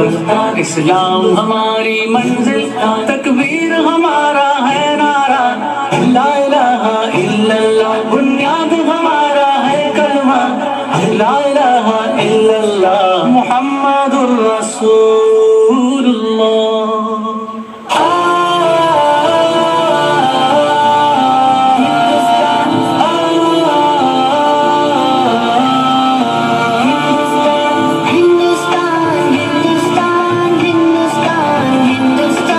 اسلام ہماری منزل، تکبیر ہمارا ہے نعرہ، لا الہ الا اللہ بنیاد ہمارا ہے کلمہ، لا الہ الا اللہ محمد الرسول اللہ۔ ہندوستان ہندوستان ہندوستان ہندوستان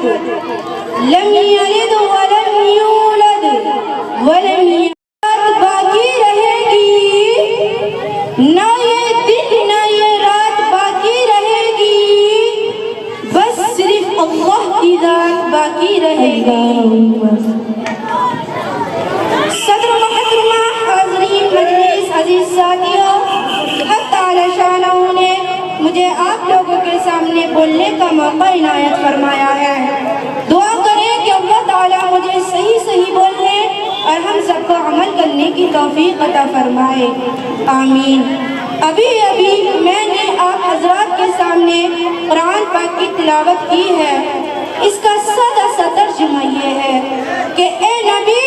احد لم یلد ولم یولد ولم یولد باقی رہے گی، نہ یہ دن نہ یہ رات باقی رہے گی، بس صرف اللہ کی ذات باقی رہے گی۔ صدر محترمہ، حاضرین مجلس، عزیز ساتھیوں، حق تعالی شانہ نے مجھے آپ لوگوں کے سامنے بولنے کا موقع عنایت فرمایا ہے۔ دعا کریں کہ اللہ تعالیٰ مجھے صحیح بولنے اور ہم سب کو عمل کرنے کی توفیق عطا فرمائے، آمین۔ ابھی میں نے آپ حضرات کے سامنے قرآن پاک کی تلاوت کی ہے۔ اس کا سادہ سا ترجمہ یہ ہے کہ اے نبی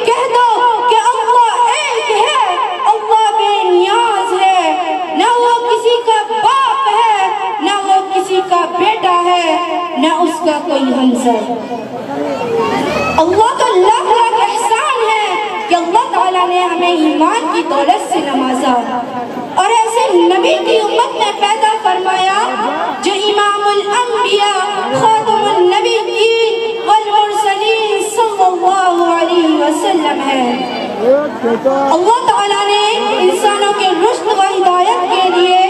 کہہ دو کہ اللہ ایک ہے، اللہ بے نیاز ہے، نہ وہ کسی کا باپ ہے، نہ وہ کسی کا بیٹا ہے، نہ اس کا کوئی ہمسر۔ اللہ کا لاکھ لاکھ احسان ہے کہ اللہ تعالیٰ نے ہمیں ایمان کی دولت سے نوازا اور ایسے نبی کی امت میں پیدا فرمایا جو امام الانبیاء خاتم النبیین والمرسلین صلی اللہ علیہ وسلم ہے۔ اللہ تعالیٰ نے انسانوں کے رشد و ہدایت کے لیے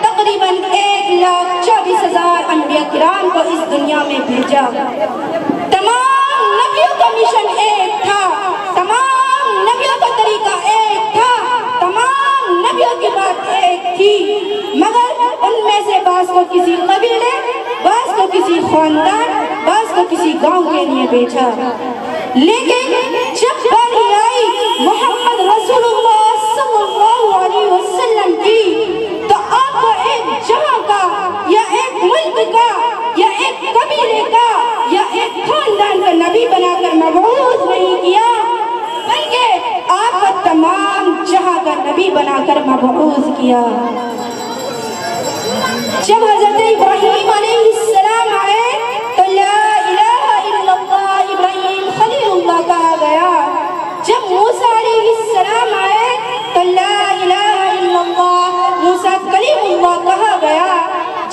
تقریباً 1,24,000 انبیاء کرام کو اس دنیا میں بھیجا۔ تمام نبیوں کا مشن ایک تھا، تمام نبیوں کا طریقہ ایک تھا، تمام نبیوں کی بات ایک تھی، مگر ان میں سے بعض کو کسی قبیلے، بعض کو کسی خاندان، بعض کو کسی گاؤں کے لیے بھیجا۔ لیکن جب باری آئی محمد رسول اللہ صلی اللہ علیہ وسلم کی تو آپ کو ایک جہاں کا یا ایک ملک کا یا ایک قبیلے کا یا ایک خاندان کا نبی بنا کر مبعوث نہیں کیا، بلکہ آپ کو تمام جہاں کا نبی بنا کر مبعوث کیا۔ جب حضرت ابراہیم علیہ السلام آئے تو لا الہ الا اللہ ابراہیم خلیل اللہ کہا گیا۔ جب موسیٰ علیہ السلام آئے تو لا الہ الا اللہ موسیٰ کلیم اللہ کہا گیا۔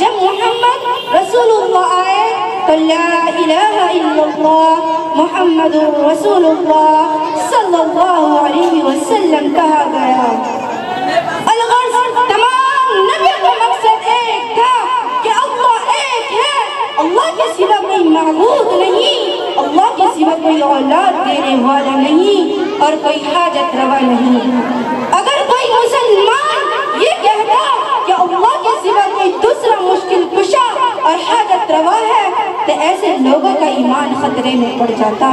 جب محمد رسول اللہ آئے تو لا الہ الا اللہ محمد رسول اللہ صلی اللہ علیہ وسلم کہا گیا۔ الغرض تمام نبیوں کا مقصد ایک تھا کہ اللہ ایک ہے، اللہ کے سوا کوئی معبود نہیں، اللہ کے سوا کوئی اولاد دینے والا نہیں اور کوئی حاجت روا نہیں۔ اگر کوئی مسلمان یہ کہتا کہ اللہ کے سوا کوئی دوسرا مشکل کشا اور حاجت روا ہے تو ایسے لوگوں کا ایمان خطرے میں پڑ جاتا۔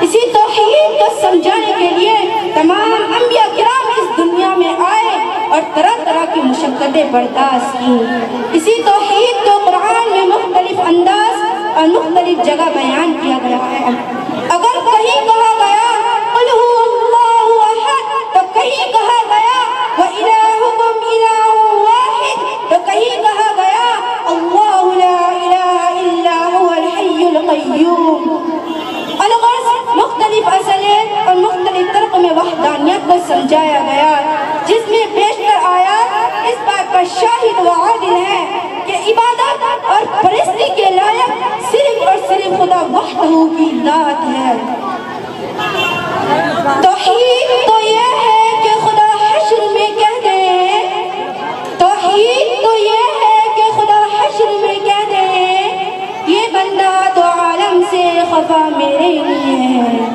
اسی توحید کو سمجھانے کے لیے تمام انبیاء کرام اس دنیا میں آئے اور طرح طرح کی مشقتیں برداشت کی۔ اسی توحید کو قرآن میں مختلف انداز اور مختلف جگہ بیان کیا گیا ہے۔ اگر کہیں کہا گیا قل هو اللہ احد تو کہیں کہا گیا وَإِلَٰهُكُمْ إِلَٰهٌ وَاحِدٌ تو کہیں کہا گیا اللہ لا الہ الا هو الحی القیوم۔ الغرض مختلف اصلیت اور مختلف طرق میں وحدانیت کو سمجھایا گیا، جس میں بیشتر آیات اس بات پر شاہد و عادل ہے کہ عبادت اور پرستی کے لائق صرف اور صرف خدا وحدہ کی ذات ہے۔ توحید تو یہ ہے کہ خدا حشر میں کہہ دے، توحید تو یہ ہے کہ خدا حشر میں کہہ دے یہ بندہ تو عالم سے خفا میرے لیے ہے۔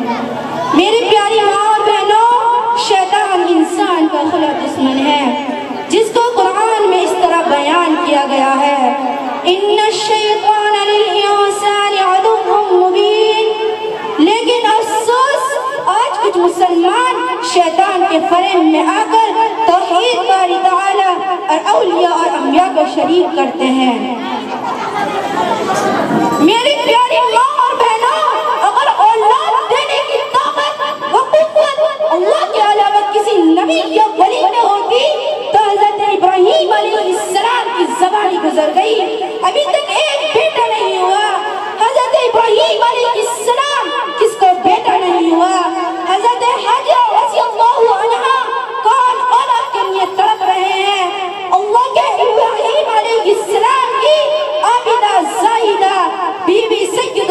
میری پیاری ماں اور بہنوں، شیطان انسان کا خلا دشمن ہے جس کو قرآن میں اس طرح بیان کیا گیا ہے ان الشیطان للانسان عدو مبین۔ لیکن افسوس آج کچھ مسلمان شیطان کے فریب میں آ کر توحید باری تعالی اور اولیاء اور انبیاء کو شریک کرتے ہیں۔ میری پیاری ماں اور بہنوں، اگر اولاد دینے کی طاقت و قوت اللہ کے علاوہ کسی نبی یا ولی میں ہوتی تو حضرت ابراہیم علیہ السلام کی زبانی گزر گئی، ابھی تک ایک بیٹا نہیں ہوا۔ حضرت ابراہیم علیہ السلام کس کو بیٹا نہیں ہوا؟ حضرت حاجرہ رضی اللہ عنہ کون اولاد کے لیے تڑپ رہے ہیں؟ اللہ کے ابراہیم علیہ السلام کی عابدہ زاہدہ بی بی سید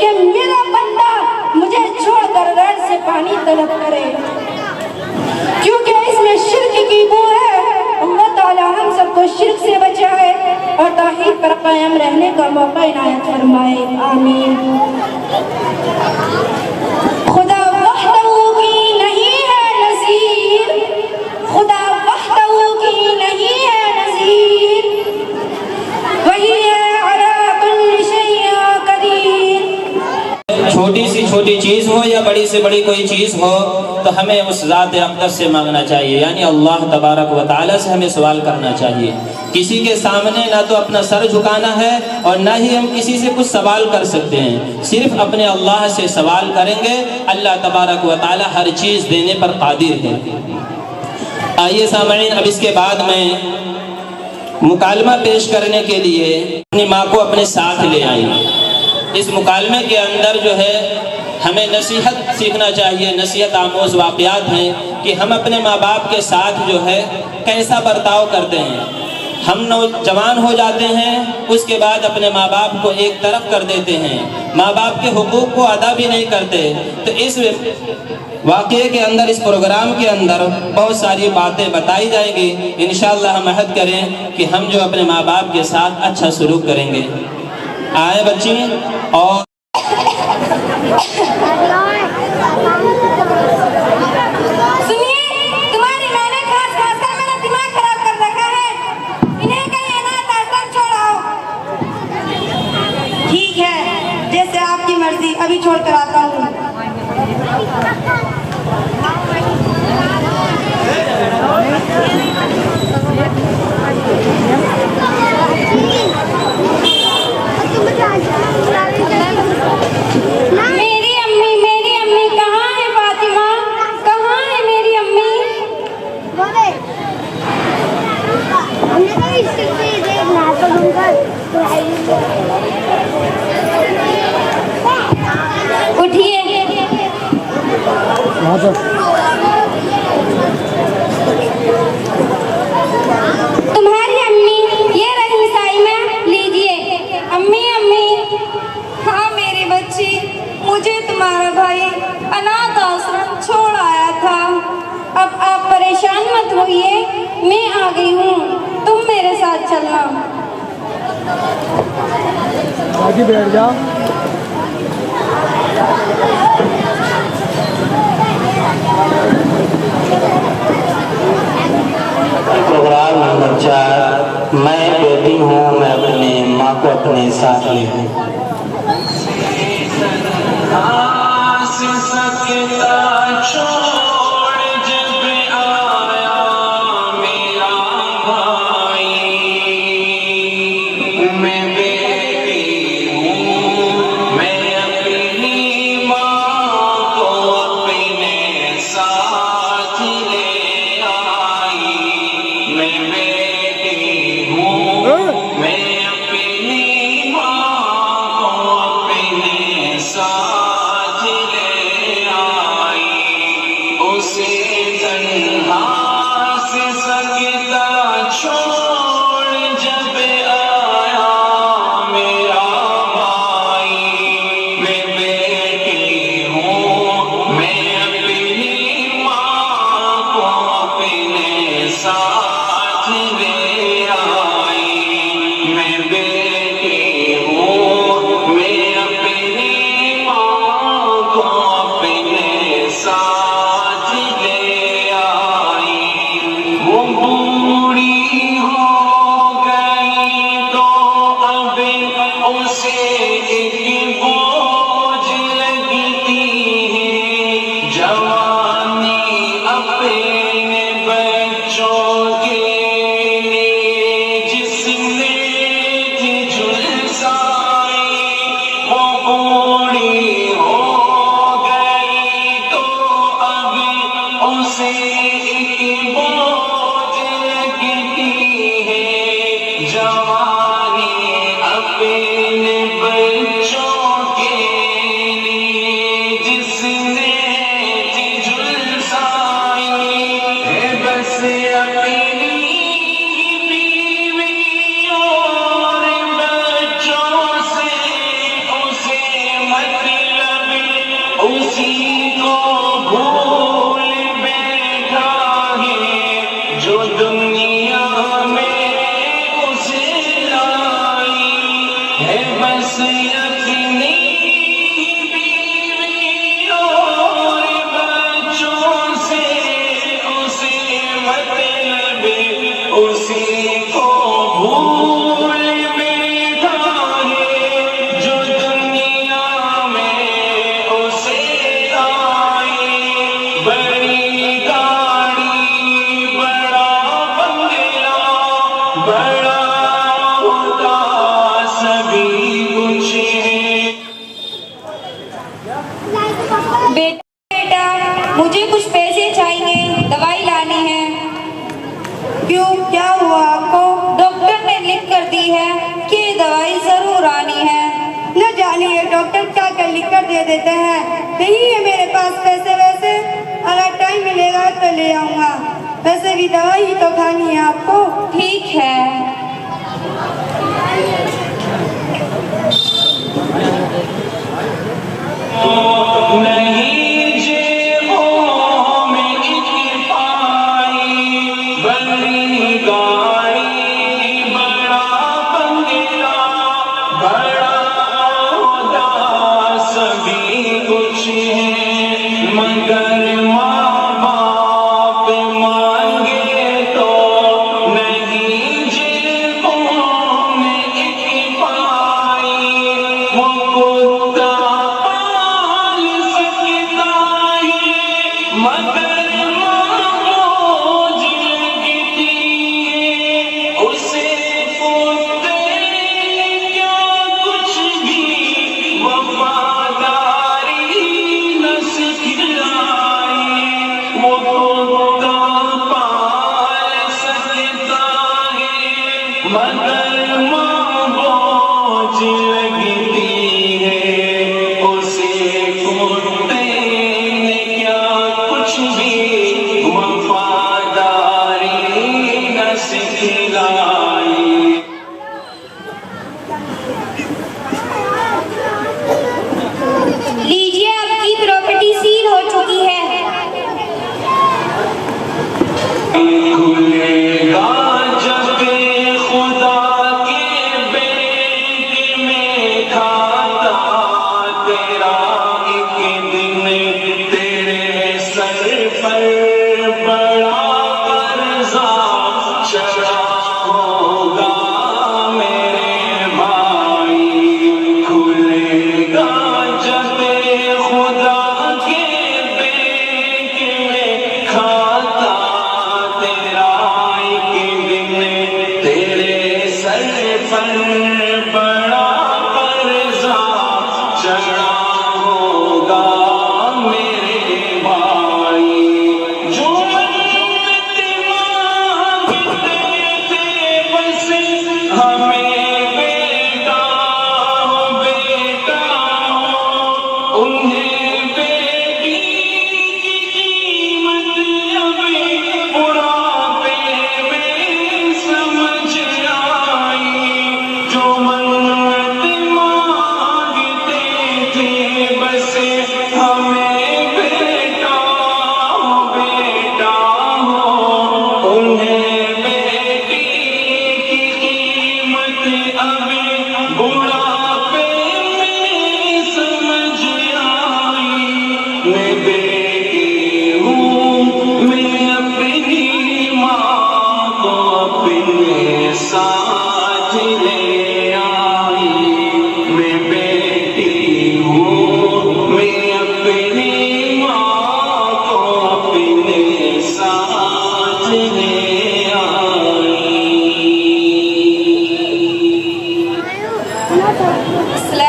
کہ میرا بندہ مجھے چھوڑ کر غیر سے پانی طلب کرے، کیونکہ اس میں شرک کی بو ہے۔ اللہ تعالی ہم سب کو شرک سے بچائے اور توحید پر قائم رہنے کا موقع عنایت فرمائے، آمین۔ خدا وحدہ کی نہیں ہے نظیر، خدا وحدہ کی نہیں ہے نظیر، وہی ہے علی کل شیء قدیر۔ چھوٹی سی چھوٹی چیز ہو یا بڑی سے بڑی کوئی چیز ہو تو ہمیں اس ذات اقدس سے مانگنا چاہیے، یعنی اللہ تبارک و تعالی سے ہمیں سوال کرنا چاہیے۔ کسی کے سامنے نہ تو اپنا سر جھکانا ہے اور نہ ہی ہم کسی سے کچھ سوال کر سکتے ہیں، صرف اپنے اللہ سے سوال کریں گے، اللہ تبارک و تعالی ہر چیز دینے پر قادر ہے۔ آئیے سامعین، اب اس کے بعد میں مکالمہ پیش کرنے کے لیے اپنی ماں کو اپنے ساتھ لے آئی۔ اس مکالمے کے اندر جو ہے ہمیں نصیحت سیکھنا چاہیے، نصیحت آموز واقعات ہیں کہ ہم اپنے ماں باپ کے ساتھ جو ہے کیسا برتاؤ کرتے ہیں۔ ہم نوجوان ہو جاتے ہیں، اس کے بعد اپنے ماں باپ کو ایک طرف کر دیتے ہیں، ماں باپ کے حقوق کو ادا بھی نہیں کرتے۔ تو اس واقعے کے اندر، اس پروگرام کے اندر بہت ساری باتیں بتائی جائیں گی۔ انشاءاللہ ہم عہد کریں کہ ہم جو اپنے ماں باپ کے ساتھ اچھا سلوک کریں گے۔ آئے بچی، اور سنیے، تمہاری میں نے خاص کر میرا دماغ خراب کر رکھا ہے، انہیں کہیں اناث آشرم چھوڑاؤ۔ ٹھیک ہے، جیسے آپ کی مرضی، ابھی چھوڑ کر آتا ہوں۔ میری امی کہاں ہے فاطمہ؟ کہاں ہے میری امی؟ اٹھیے۔ تمہاری امی یہ رہی سائمہ، لیجیے۔ امی امی، ہاں میری بچی، مجھے تمہارا بھائی اناث آشرم چھوڑ آیا تھا۔ اب آپ پریشان مت ہوئیے، میں آ گئی ہوں، تم میرے ساتھ چلنا۔ آگے بیٹھ جا۔ پروگرام نمبر 4، میں بیٹی ہوں، میں اپنی ماں کو اپنے ساتھ لے لوں۔ پھول میٹھا ہے جو دنیا میں اسے آئی، بڑی گاڑی بڑا بنگلہ بڑا ہوتا سبھی کچھ ہے۔ بیٹا مجھے کچھ پیسے چاہیے، دوائی لانی ہے۔ کیوں، کیا ہوا آپ کو؟ ڈاکٹر نے لکھ کر دی ہے کہ یہ دوائی ضرور آنی ہے۔ نہ جانیے ڈاکٹر کیا کیا لکھ کر دے دیتے ہیں، نہیں ہے میرے پاس پیسے ویسے، اگر ٹائم ملے گا تو لے آؤں گا، ویسے بھی دوائی تو کھانی ہے آپ کو۔ ٹھیک ہے۔ نہیں جیبوں میں ایک پائی، بڑی گاڑی بڑا بنگلہ بڑا عہدہ سبھی کچھ ہے، مگر ماں باپ مانگے تو نہیں جیبوں میں ایک پائی، وہ کتا مگر موج لگتی ہے اسے پوتے کیا کچھ بھی وفاداری نہ سکھلائی، وہ کتا پال سکتا ہے مگر ماں موج لگتی ہے اسے کتے بھی وفاداری نہ سکھلائی۔ لیجیے آپ کی پراپرٹی سیل ہو چکی ہے۔ کھلے گا جب خدا کے بینک میں کھاتا تیرا ایک دن، تیرے سر پر بڑا قرضہ چڑھا ہوگا میرے بھائی، کھلے گا جب خدا کے بینک میں کھاتا تیرا ایک دن، تیرے سر پر بڑا قرضہ چڑھا ہوگا میرے بھائی، جو منت مانگتے تھے بس ہمیں بیٹا ہو بیٹا ہو، انہیں بیٹی کی قیمت اب بڑھاپے میں سمجھ آئی، جو منت مانگتے تھے بس ہمیں بیٹا ہو، انہیں بیٹی کی قیمت اب بڑھاپے میں سمجھ آئی، میں بیٹی ہوں میں اپنی ماں کو اپنے ساتھ لے آئی، میں بیٹی ہوں میں اپنی ماں کو اپنے ساتھ لے آئی۔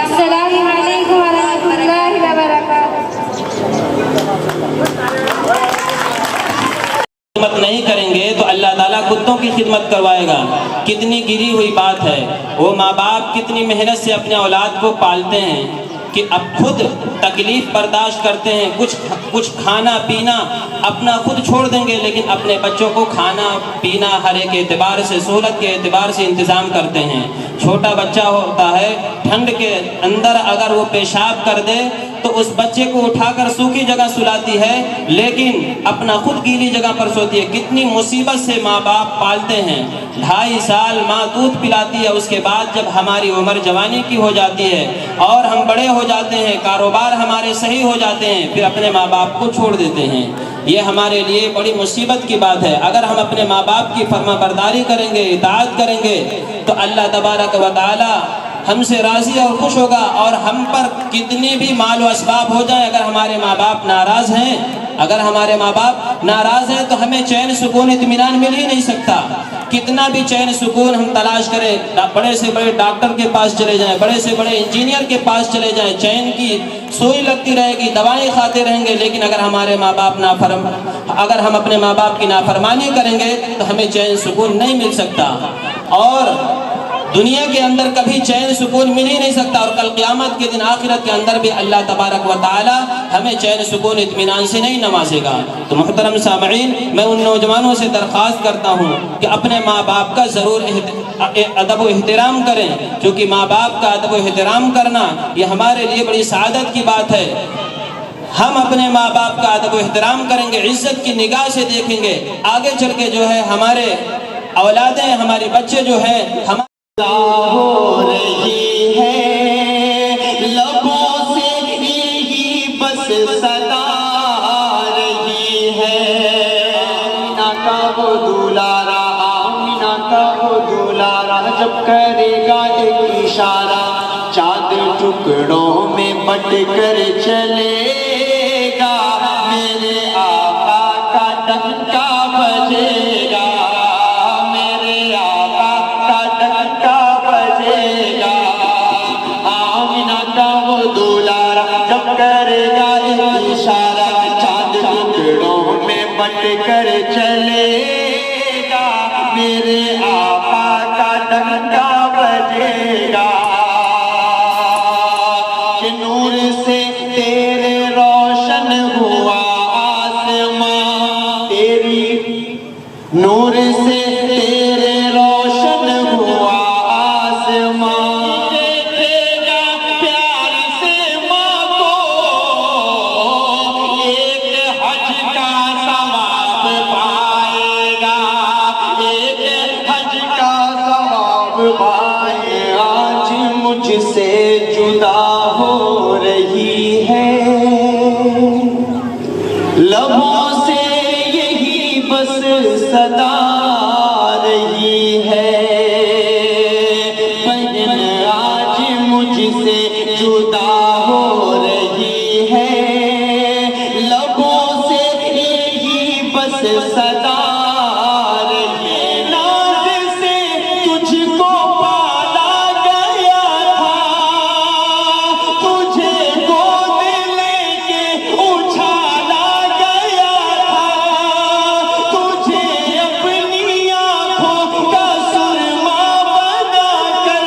السلام علیکم ورحمۃ اللہ وبرکاتہ۔ خدمت نہیں کریں گے تو اللہ تعالیٰ کتوں کی خدمت کروائے گا۔ کتنی گری ہوئی بات ہے، وہ ماں باپ کتنی محنت سے اپنے اولاد کو پالتے ہیں کہ اب خود تکلیف برداشت کرتے ہیں، کچھ کھانا پینا اپنا خود چھوڑ دیں گے، لیکن اپنے بچوں کو کھانا پینا ہر ایک اعتبار سے، سہولت کے اعتبار سے انتظام کرتے ہیں۔ چھوٹا بچہ ہوتا ہے، ٹھنڈ کے اندر اگر وہ پیشاب کر دے تو اس بچے کو اٹھا کر سوکھی جگہ سلاتی ہے، لیکن اپنا خود گیلی جگہ پر سوتی ہے۔ کتنی مصیبت سے ماں باپ پالتے ہیں، 2.5 سال ماں دودھ پلاتی ہے، اس کے بعد جب ہماری عمر جوانی کی ہو جاتی ہے اور ہم بڑے ہو جاتے ہیں، کاروبار ہمارے صحیح ہو جاتے ہیں، پھر اپنے ماں باپ کو چھوڑ دیتے ہیں۔ یہ ہمارے لیے بڑی مصیبت کی بات ہے۔ اگر ہم اپنے ماں باپ کی فرما برداری کریں گے، اطاعت کریں گے، تو اللہ تبارک و تعالی ہم سے راضی اور خوش ہوگا، اور ہم پر کتنے بھی مال و اسباب ہو جائیں، اگر ہمارے ماں باپ ناراض ہیں، اگر ہمارے ماں باپ ناراض ہیں تو ہمیں چین سکون اطمینان مل ہی نہیں سکتا۔ کتنا بھی چین سکون ہم تلاش کریں، بڑے سے بڑے ڈاکٹر کے پاس چلے جائیں، بڑے سے بڑے انجینئر کے پاس چلے جائیں، چین کی سوئی لگتی رہے گی، دوائیں کھاتے رہیں گے، لیکن اگر ہمارے ماں باپ اگر ہم اپنے ماں باپ کی نافرمانی کریں گے تو ہمیں چین سکون نہیں مل سکتا، اور دنیا کے اندر کبھی چین سکون مل ہی نہیں سکتا، اور کل قیامت کے دن آخرت کے اندر بھی اللہ تبارک و تعالی ہمیں چین سکون اطمینان سے نہیں نوازے گا۔ تو محترم سامعین، میں ان نوجوانوں سے درخواست کرتا ہوں کہ اپنے ماں باپ کا ضرور ادب و احترام کریں، کیونکہ ماں باپ کا ادب و احترام کرنا یہ ہمارے لیے بڑی سعادت کی بات ہے۔ ہم اپنے ماں باپ کا ادب و احترام کریں گے، عزت کی نگاہ سے دیکھیں گے، آگے چل کے جو ہے ہمارے اولادیں، ہمارے بچے جو ہیں ہو رہی ہے، لبوں سے یہی بس صدا رہی ہے، آمینہ کا وہ دولارا، آمینہ کا وہ دولارا، جب کرے گا ایک اشارہ چاند ٹکڑوں میں بٹ کر چلے گا، میرے آقا کا ڈنکا بجے گا، میرے آقا کا ڈنکا بجے گا، آمینہ کا وہ دولارا جب کرے گا ایک اشارہ چاند ٹکڑوں میں بٹ کر چلے گا، میرے آقا کا ڈنکا بجے گا، کہ نور سے تیرے روشن ہوا آسمان، تیری نور سے تیرے روشن ہوا آسمان، دیکھے گا پیار سے ماں کو ایک حج کا ثواب پائے گا، ایک حج کا ثواب پائے گا، آج مجھ سے جدا ہو رہی ہے، لبوں سے یہی بس صدا رہی ہے، بہن آج مجھ سے جدا ہو رہی ہے، لبوں سے یہی بس صدا رہی ہے، ناز سے تجھ کو پالا گیا تھا، تجھے گود لے کے اچھالا گیا تھا، تجھے اپنی آنکھوں کا سرما بنا کر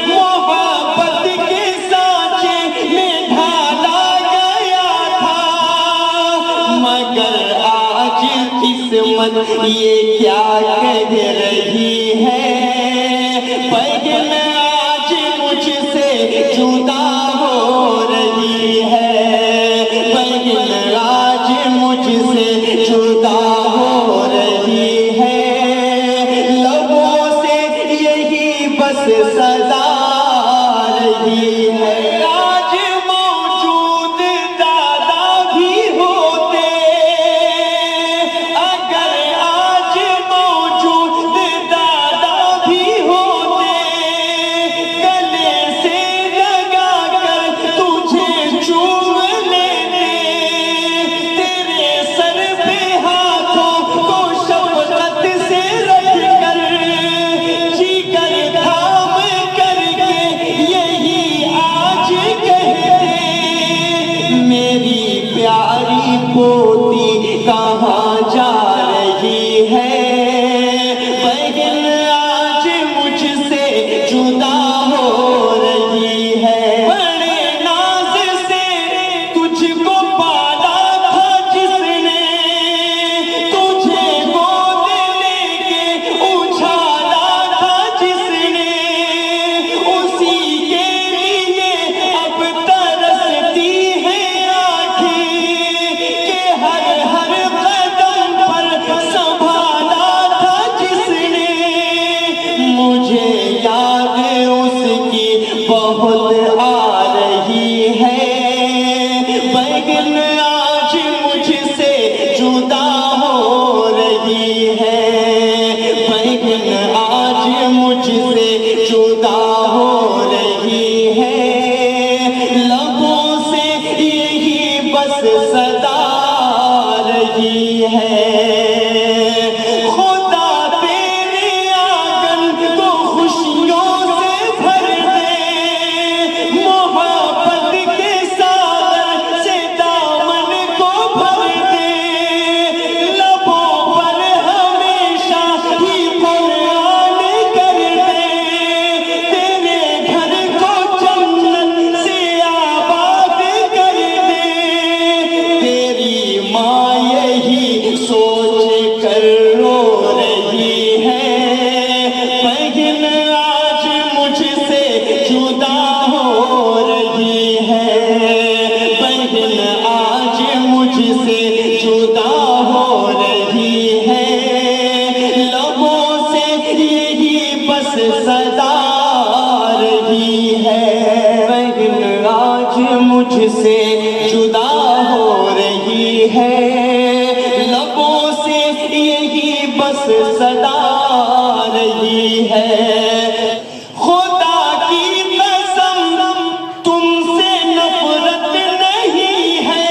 محبت کے سانچے میں ڈھالا گیا تھا، مگر آج قسمت یہ کیا کہہ رہی ہے، بہن آج مجھ سے جدا ہو رہی ہے، بہن آج مجھ سے جدا ہو رہی ہے، لبوں سے یہی بس صدا رہی ہے، آج موجود دادا بھی ہوتے، اگر آج موجود دادا بھی ہوتے، گلے سے لگا بس صدا رہی ہے خدا کی قسم تم سے نفرت نہیں ہے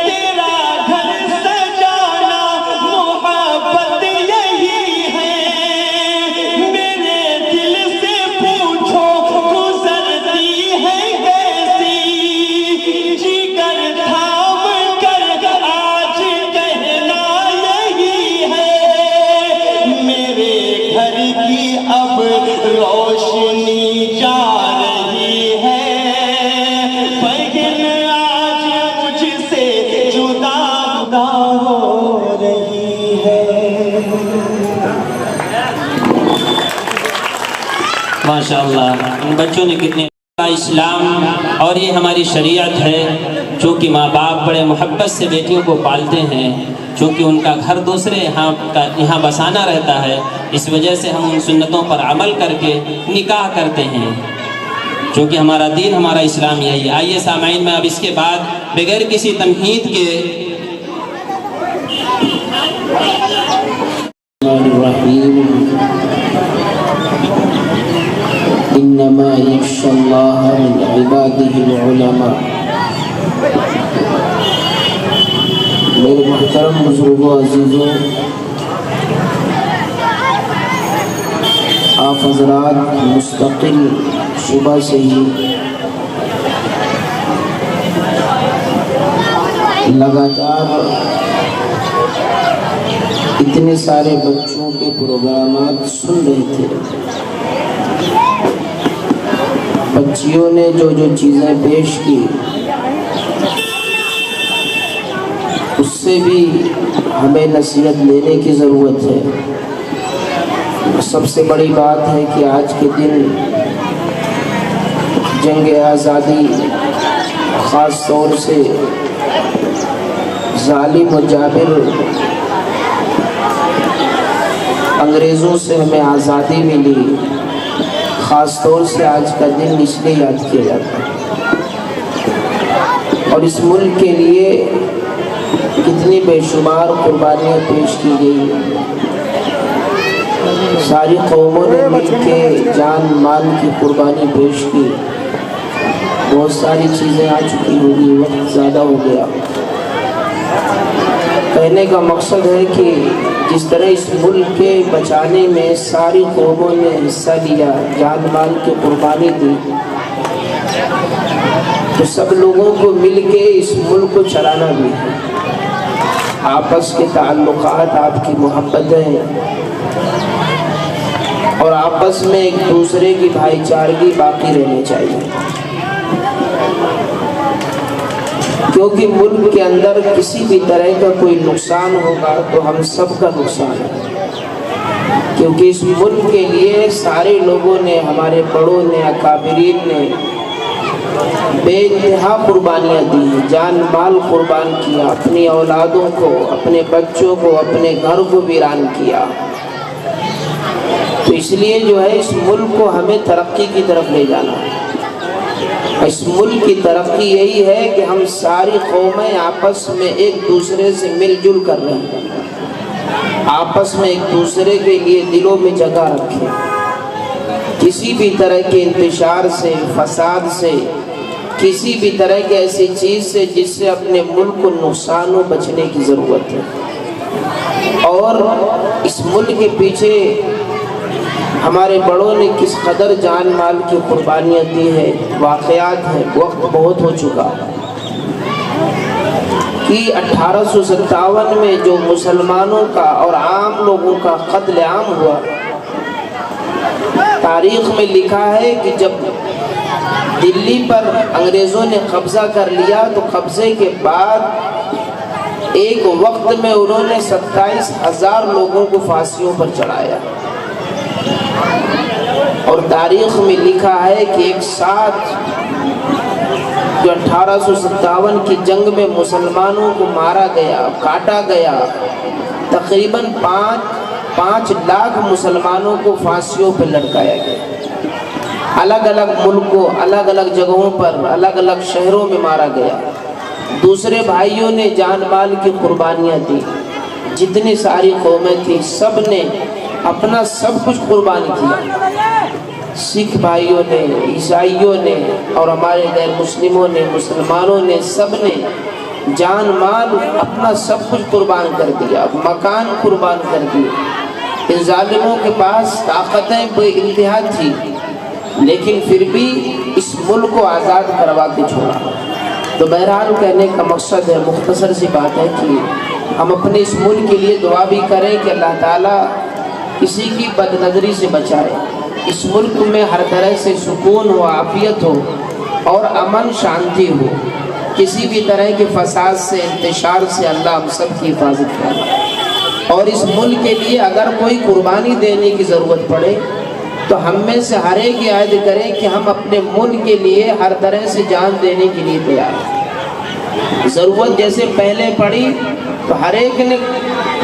تیرا گھر سجانا محبت یہی ہے میرے دل سے پوچھو گزرتی ہے کیسی جگر تھام کر آج کہنا یہی ہے میرے گھر کی اب روشنی جا رہی ہے بہن آج مجھ سے جدا ہو رہی ہے۔ ماشاءاللہ ان بچوں نے کتنے اسلام اور یہ ہماری شریعت ہے چونکہ ماں باپ بڑے محبت سے بیٹیوں کو پالتے ہیں چونکہ ان کا گھر دوسرے یہاں بسانا رہتا ہے اس وجہ سے ہم ان سنتوں پر عمل کر کے نکاح کرتے ہیں چونکہ ہمارا دین ہمارا اسلام یہی ہے۔ آئیے سامعین میں اب اس کے بعد بغیر کسی تمہید کے انما یخشی اللہ من عباده العلماء۔ میرے محترم بزرگوں عزیزوں، آپ حضرات مستقل صبح سے ہی لگاتار اتنے سارے بچوں کے پروگرامات سن رہے تھے۔ بچیوں نے جو چیزیں پیش کی اس سے بھی ہمیں نصیحت لینے کی ضرورت ہے۔ سب سے بڑی بات ہے کہ آج کے دن جنگ آزادی خاص طور سے ظالم و جابر انگریزوں سے ہمیں آزادی ملی، خاص طور سے آج کا دن اس لیے یاد کیا جاتا ہے اور اس ملک کے لیے کتنی بے شمار قربانیاں پیش کی گئی، ساری قوموں نے مل کے جان مال کی قربانی پیش کی، بہت ساری چیزیں آ چکی ہوگی، وقت زیادہ ہو گیا۔ کہنے کا مقصد ہے کہ جس طرح اس ملک کے بچانے میں ساری قوموں نے حصہ لیا، جان مال کی قربانی دی، تو سب لوگوں کو مل کے اس ملک کو چلانا بھی ہے۔ آپس کے تعلقات، آپ کی محبتیں اور آپس میں ایک دوسرے کی بھائی چارگی باقی رہنی چاہیے، کیونکہ ملک کے اندر کسی بھی طرح کا کوئی نقصان ہوگا تو ہم سب کا نقصان ہے، کیونکہ اس ملک کے لیے سارے لوگوں نے، ہمارے بڑوں نے، اکابرین نے بے انتہا قربانیاں دی، جان مال قربان کیا، اپنی اولادوں کو، اپنے بچوں کو، اپنے گھر کو ویران کیا۔ تو اس لیے جو ہے اس ملک کو ہمیں ترقی کی طرف لے جانا ہے۔ اس ملک کی ترقی یہی ہے کہ ہم ساری قومیں آپس میں ایک دوسرے سے مل جل کر رہیں، آپس میں ایک دوسرے کے لیے دلوں میں جگہ رکھیں، کسی بھی طرح کے انتشار سے، فساد سے، کسی بھی طرح کی ایسی چیز سے جس سے اپنے ملک کو نقصان و بچنے کی ضرورت ہے۔ اور اس ملک کے پیچھے ہمارے بڑوں نے کس قدر جان مال کی قربانیاں دی ہے، واقعات ہیں، وقت بہت ہو چکا کہ 1857 میں جو مسلمانوں کا اور عام لوگوں کا قتل عام ہوا، تاریخ میں لکھا ہے کہ جب دلی پر انگریزوں نے قبضہ کر لیا تو قبضے کے بعد ایک وقت میں انہوں نے 27,000 لوگوں کو پھانسیوں پر چڑھایا، اور تاریخ میں لکھا ہے کہ ایک ساتھ جو 1857 کی جنگ میں مسلمانوں کو مارا گیا، کاٹا گیا، تقریباً 5 لاکھ مسلمانوں کو پھانسیوں پہ لٹکایا گیا، الگ الگ ملکوں، الگ الگ جگہوں پر، الگ الگ شہروں میں مارا گیا۔ دوسرے بھائیوں نے جان مال کی قربانیاں دی، جتنی ساری قومیں تھیں سب نے اپنا سب کچھ قربان کیا، سکھ بھائیوں نے، عیسائیوں نے اور ہمارے غیر مسلموں نے، مسلمانوں نے، سب نے جان مال اپنا سب کچھ قربان کر دیا، مکان قربان کر دیے۔ ان ظالموں کے پاس طاقتیں بے انتہا تھی، لیکن پھر بھی اس ملک کو آزاد کروا کے چھوڑا۔ تو بہرحال کہنے کا مقصد ہے، مختصر سی بات ہے کہ ہم اپنے اس ملک کے لیے دعا بھی کریں کہ اللہ تعالیٰ کسی کی بد نظری سے بچائے، اس ملک میں ہر طرح سے سکون ہو، عافیت ہو اور امن شانتی ہو، کسی بھی طرح کے فساد سے، انتشار سے اللہ ہم سب کی حفاظت کرے۔ اور اس ملک کے لیے اگر کوئی قربانی دینے کی ضرورت پڑے تو ہم میں سے ہر ایک یہ عہد کریں کہ ہم اپنے ملک کے لیے ہر طرح سے جان دینے کے لیے تیار ہیں۔ ضرورت جیسے پہلے پڑی تو ہر ایک نے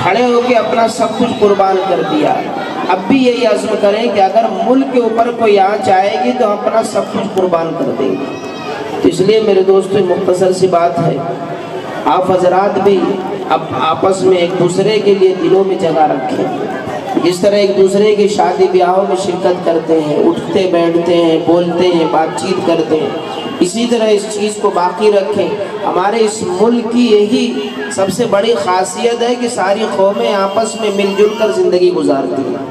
کھڑے ہو کے اپنا سب کچھ قربان کر دیا، اب بھی یہی عزم کریں کہ اگر ملک کے اوپر کوئی آنچ آئے گی تو ہم اپنا سب کچھ قربان کر دیں گے۔ تو اس لیے میرے دوستو مختصر سی بات ہے، آپ حضرات بھی اب آپس میں ایک دوسرے کے لیے دلوں میں جگہ رکھیں، جس طرح ایک دوسرے کی شادی بیاہوں میں شرکت کرتے ہیں، اٹھتے بیٹھتے ہیں، بولتے ہیں، بات چیت کرتے ہیں، اسی طرح اس چیز کو باقی رکھیں۔ ہمارے اس ملک کی یہی سب سے بڑی خاصیت ہے کہ ساری قومیں آپس میں مل جل کر زندگی گزارتی ہیں،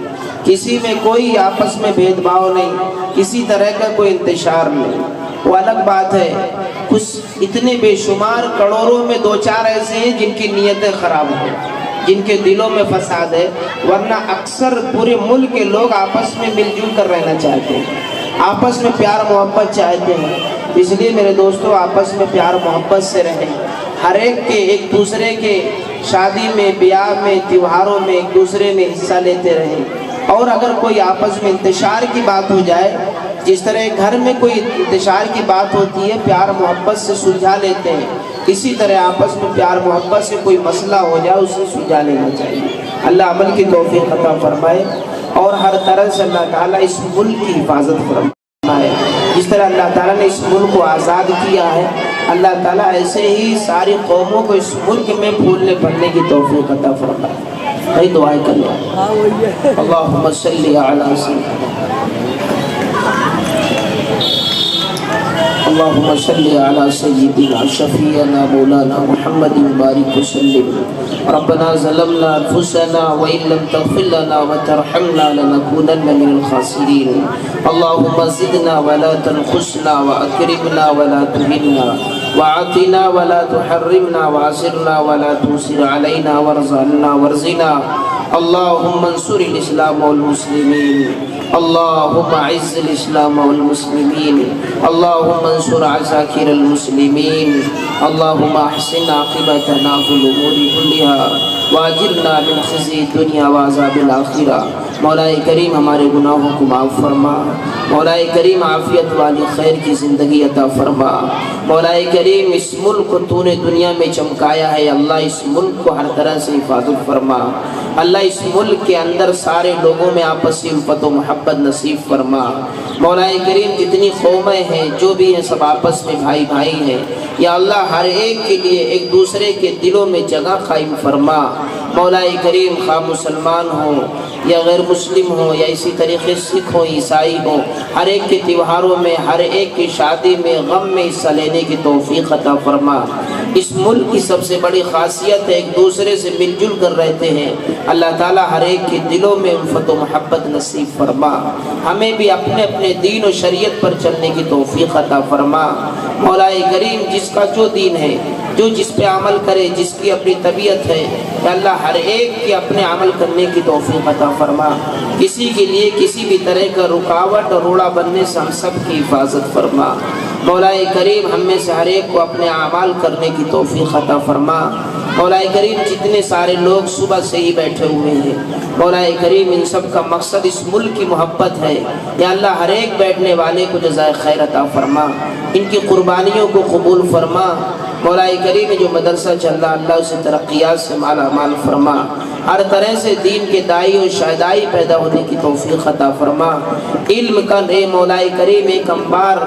کسی میں کوئی آپس میں بھید بھاؤ نہیں، کسی طرح کا کوئی انتشار نہیں۔ وہ الگ بات ہے کچھ اتنے بے شمار کروڑوں میں دو چار ایسے ہیں جن کی نیتیں خراب ہیں، جن کے دلوں میں فساد ہے، ورنہ اکثر پورے ملک کے لوگ آپس میں مل جل کر رہنا چاہتے ہیں، آپس میں پیار محبت چاہتے ہیں۔ اس لیے میرے دوستو آپس میں پیار محبت سے رہیں، ہر ایک دوسرے کے شادی میں، بیاہ میں، تیوہاروں میں ایک دوسرے میں حصہ لیتے رہیں۔ اور اگر کوئی آپس میں انتشار کی بات ہو جائے، جس طرح گھر میں کوئی انتشار کی بات ہوتی ہے پیار محبت سے سلجھا لیتے ہیں، اسی طرح آپس میں پیار محبت سے کوئی مسئلہ ہو جائے اسے سلجھا لینا چاہیے۔ اللہ عمل کی توفیق عطا فرمائے اور ہر طرح سے اللہ تعالیٰ اس ملک کی حفاظت فرمائے۔ جس طرح اللہ تعالیٰ نے اس ملک کو آزاد کیا ہے، اللہ تعالیٰ ایسے ہی ساری قوموں کو اس ملک میں پھولنے پھلنے کی توفیق عطا فرمائے۔ بھائی دعائیں کریں، اللہم صلی علی سیدنا اللهم صل على سيدنا شفيعنا مولانا محمد بارك وسلم ربنا ظلمنا انفسنا وان لم تغفر لنا وترحمنا لنكونن من الخاسرين اللهم زدنا ولا تنقصنا واكرمنا ولا تهنا وعطنا ولا تحرمنا وعسرنا ولا تؤثر علينا وارزقنا وارزقنا اللهم انصر الاسلام والمسلمين اللهم اعز الاسلام والمسلمين اللهم انصر عساكر المسلمين اللهم احسن عاقبتنا في الامور كلها واجرنا من خزي الدنيا وعذاب الاخره۔ مولا کریم ہمارے گناہوں کو معاف فرما، مولا کریم عافیت والی خیر کی زندگی عطا فرما۔ مولا کریم اس ملک کو تو نے دنیا میں چمکایا ہے، اللہ اس ملک کو ہر طرح سے حفاظت فرما۔ اللہ اس ملک کے اندر سارے لوگوں میں آپسی الفت و محبت نصیب فرما۔ مولا کریم جتنی قومیں ہیں جو بھی ہیں سب آپس میں بھائی بھائی ہیں، یا اللہ ہر ایک کے لیے ایک دوسرے کے دلوں میں جگہ قائم فرما۔ مولا کریم خواہ مسلمان ہوں یا غیر مسلم ہوں یا اسی طریقے سکھ ہوں عیسائی ہوں، ہر ایک کے تیوہاروں میں، ہر ایک کی شادی میں، غم میں حصہ لینے کی توفیق عطا فرما۔ اس ملک کی سب سے بڑی خاصیت ہے ایک دوسرے سے مل جل کر رہتے ہیں، اللہ تعالیٰ ہر ایک کے دلوں میں الفت و محبت نصیب فرما۔ ہمیں بھی اپنے اپنے دین و شریعت پر چلنے کی توفیق عطا فرما۔ مولا کریم جس کا جو دین ہے، جو جس پہ عمل کرے، جس کی اپنی طبیعت ہے، یا اللہ ہر ایک کے اپنے عمل کرنے کی توفیق عطا فرما۔ کسی کے لیے کسی بھی طرح کا رکاوٹ اور روڑا بننے سے ہم سب کی حفاظت فرما۔ مولا کریم ہم میں سے ہر ایک کو اپنے اعمال کرنے کی توفیق عطا فرما۔ مولا کریم جتنے سارے لوگ صبح سے ہی بیٹھے ہوئے ہیں، مولا کریم ان سب کا مقصد اس ملک کی محبت ہے، یا اللہ ہر ایک بیٹھنے والے کو جزائے خیر عطا فرما، ان کی قربانیوں کو قبول فرما۔ مولا کریم جو مدرسہ چل رہا اللہ اسے ترقیات سے مالا مال فرما، ہر طرح سے دین کے دائی و شہدائی پیدا ہونے کی توفیق عطا فرما۔ علم کا اے مولا کریم ایک انبار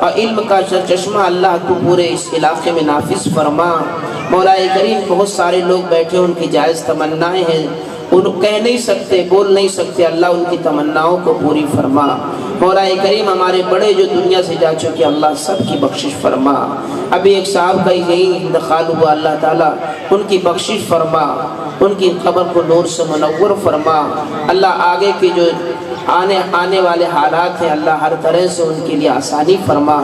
اور علم کا چشمہ اللہ کو پورے اس علاقے میں نافذ فرما۔ مولا کریم بہت سارے لوگ بیٹھے ان کی جائز تمنائیں ہیں، ان کہہ نہیں سکتے، بول نہیں سکتے، اللہ ان کی تمناؤں کو پوری فرما۔ مولا کریم ہمارے بڑے جو دنیا سے جا چکے اللہ سب کی بخشش فرما۔ ابھی ایک صاحب کا یہی انتقال ہوا، اللہ تعالیٰ ان کی بخشش فرما، ان کی قبر کو نور سے منور فرما۔ اللہ آگے کی جو آنے والے حالات ہیں اللہ ہر طرح سے ان کے لیے آسانی فرما۔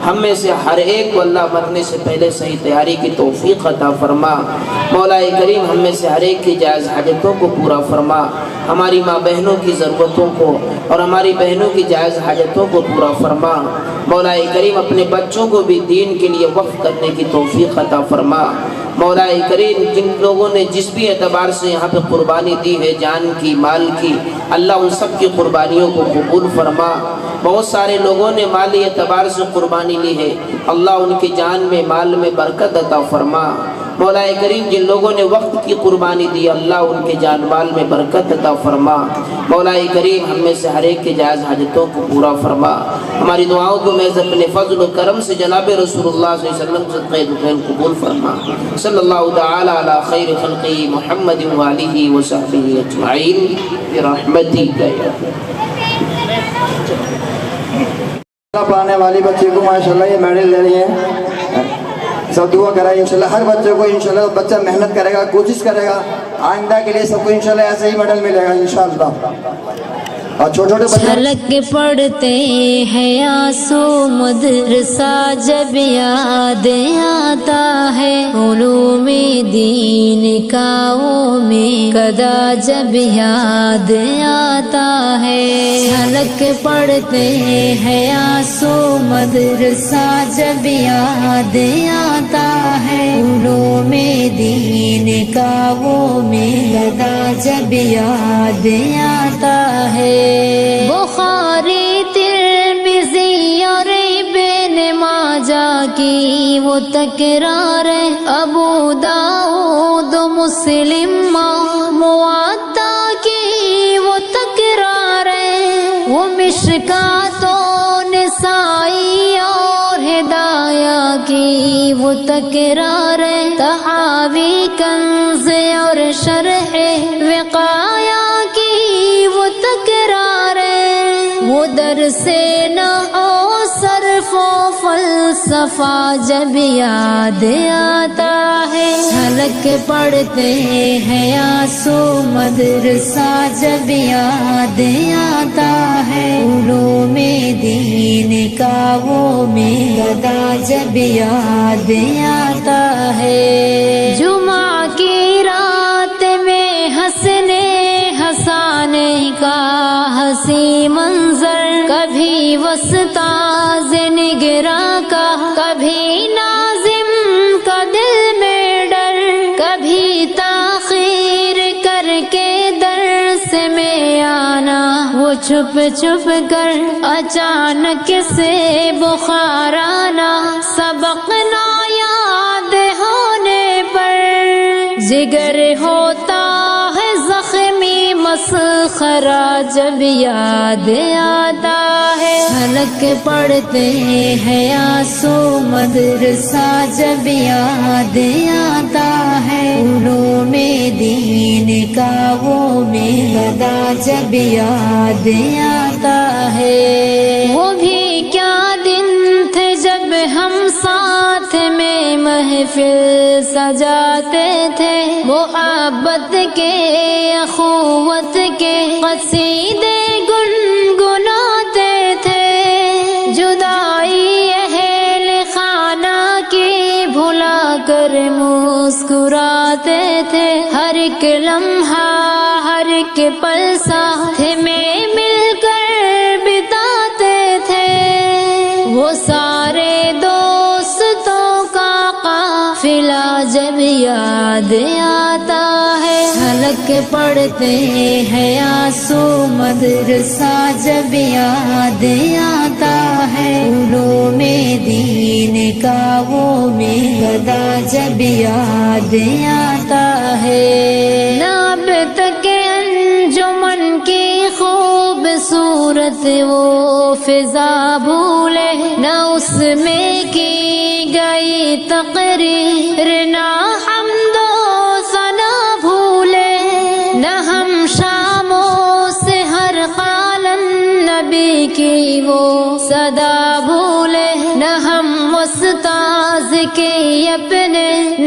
ہم میں سے ہر ایک کو اللہ مرنے سے پہلے صحیح تیاری کی توفیق عطا فرما۔ مولا کریم ہم میں سے ہر ایک کی جائز حاجتوں کو پورا فرما، ہماری ماں بہنوں کی ضرورتوں کو اور ہماری بہنوں کی جائز حاجتوں کو پورا فرما۔ مولا کریم اپنے بچوں کو بھی دین کے لیے وقف کرنے کی توفیق عطا فرما۔ مولا کریم جن لوگوں نے جس بھی اعتبار سے یہاں پہ قربانی دی ہے، جان کی، مال کی، اللہ ان سب کی قربانیوں کو قبول فرما۔ بہت سارے لوگوں نے مالی اعتبار سے قربانی لی ہے، اللہ ان کی جان میں، مال میں برکت عطا فرما۔ مولا کریم جن لوگوں نے وقت کی قربانی دی اللہ ان کے جان مال میں برکت عطا فرما۔ مولا کریم ہم میں سے ہر ایک کے جائز حاجتوں کو پورا فرما۔ ہماری دعاؤں کو محض اپنے فضل و کرم سے جناب رسول اللہ صلی اللہ علیہ وسلم صدقہ دعائیں قبول فرما۔ صلی اللہ تعالی علی خیر خلقہ محمد وآلہ وصحبہ اجمعین برحمتک یا پڑھانے والی بچے کو ماشاءاللہ یہ میڈل دے رہی ہیں، سب دعا کرائے انشاءاللہ ہر بچے کو، انشاءاللہ بچہ محنت کرے گا، کوشش کرے گا، آئندہ کے لیے سب کو انشاءاللہ ایسے ہی میڈل ملے گا انشاءاللہ۔ اور چھوٹے چھوٹے بچے جھلک پڑھتے ہیں آنسو مدرسہ جب یاد آتا ہے، علوم دین کا وہ میں قدا جب یاد آتا ہے۔ جھلک پڑھتے ہیں آنسو مدرسہ جب یاد آتا ہے، علوم دین کا وہ میں قدا جب یاد آتا ہے۔ بخاری ترمذی اور ابن ماجہ کی وہ تکرار ہے، ابو داؤد مسلم موطا کی وہ تکرار ہے، وہ مشکات و نسائی اور ہدایہ کی وہ تکرار ہے، تحاوی کنز اور شرح وقایہ کی وہ تکرار ہے، وہ درس نحو صرف و فلسفہ جب یاد آتا ہے۔ جھلک پڑھتے ہیں آنسو مدرسہ جب یاد آتا ہے، علوم دین کا وہ میں قدا جب یاد آتا ہے۔ جمعہ کی رات میں ہنسنے ہنسانے کا ہنسی منظر، کبھی وسطاز نگراں کا، کبھی ناظم کا دل میں ڈر، کبھی تاخیر کر کے درس میں آنا، وہ چھپ چھپ کر اچانک سے بخار آنا، سبق نہ یاد ہونے پر جگر ہوتا ہے زخمی مسخرہ جب یاد آتا ہے۔ جھلک پڑھتے ہیں آنسو مدرسہ جب یاد آتا ہے، علوم دین کا وہ میں قدا جب یاد آتا ہے۔ وہ بھی کیا دن تھے جب ہم ساتھ میں محفل سجاتے تھے، محبت کے اخوت کے قصیدے گنگناتے تھے، جدائی اہل خانہ کی بھلا کر مسکراتے تھے، ہر ایک لمحہ ہر ایک پل ساتھ میں مل کر بتاتے تھے، وہ سارے دوستوں کا قافلہ جب یاد آتا ہے۔ جھلک پڑھتے ہیں آنسو مدرسہ جب یاد آتا ہے، علوم دین کا وہ میں قدا جب یاد آتا ہے۔ ناب تک انجمن کی خوبصورت وہ فضا بھولے، نہ اس میں کی گئی تقریر، نہ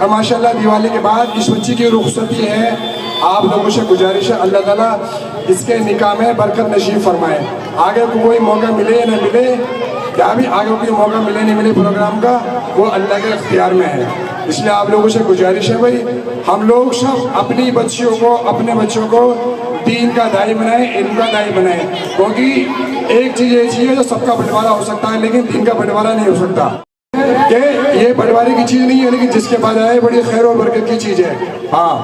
اور ماشاءاللہ دیوالی کے بعد اس بچی کی رخصتی ہے. آپ لوگوں سے گزارش ہے اللہ تعالیٰ اس کے نکاح میں برکت نصیب فرمائے. آگے کو کوئی موقع ملے یا نہ ملے، کیا بھی آگے کوئی موقع ملے نہیں ملے پروگرام کا، وہ اللہ کے اختیار میں ہے. اس لیے آپ لوگوں سے گزارش ہے بھائی ہم لوگ سب اپنی بچیوں کو، اپنے بچوں کو دین کا داعی بنائیں، علم کا داعی بنائیں. کیونکہ ایک چیز ایسی ہے جو سب کا بٹوارا ہو سکتا ہے لیکن دین کا بٹوارا نہیں ہو سکتا. کہ یہ بٹوارے کی چیز نہیں ہے لیکن جس کے پاس آئے بڑی خیر و برکت کی چیز ہے. ہاں